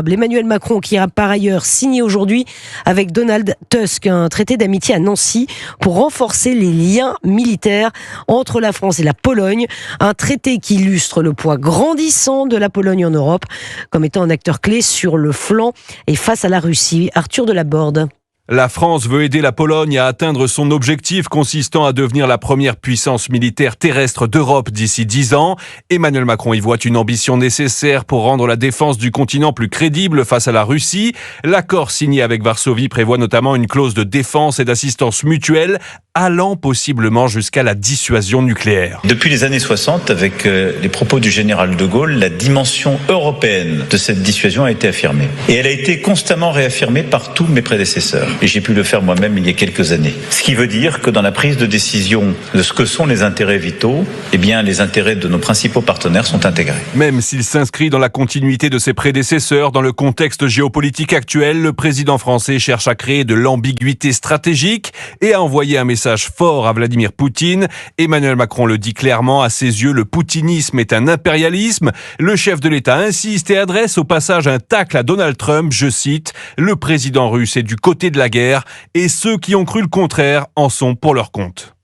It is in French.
Emmanuel Macron qui a par ailleurs signé aujourd'hui avec Donald Tusk un traité d'amitié à Nancy pour renforcer les liens militaires entre la France et la Pologne. Un traité qui illustre le poids grandissant de la Pologne en Europe comme étant un acteur clé sur le flanc et face à la Russie. Arthur Delaborde. La France veut aider la Pologne à atteindre son objectif consistant à devenir la première puissance militaire terrestre d'Europe d'ici 10 ans. Emmanuel Macron y voit une ambition nécessaire pour rendre la défense du continent plus crédible face à la Russie. L'accord signé avec Varsovie prévoit notamment une clause de défense et d'assistance mutuelle allant possiblement jusqu'à la dissuasion nucléaire. Depuis les années 60, avec les propos du général de Gaulle, la dimension européenne de cette dissuasion a été affirmée. Et elle a été constamment réaffirmée par tous mes prédécesseurs. Et j'ai pu le faire moi-même il y a quelques années. Ce qui veut dire que dans la prise de décision de ce que sont les intérêts vitaux, eh bien, les intérêts de nos principaux partenaires sont intégrés. Même s'il s'inscrit dans la continuité de ses prédécesseurs, dans le contexte géopolitique actuel, le président français cherche à créer de l'ambiguïté stratégique et à envoyer un message fort à Vladimir Poutine. Emmanuel Macron le dit clairement, à ses yeux, le poutinisme est un impérialisme. Le chef de l'État insiste et adresse au passage un tacle à Donald Trump, je cite, « Le président russe est du côté de la guerre et ceux qui ont cru le contraire en sont pour leur compte ».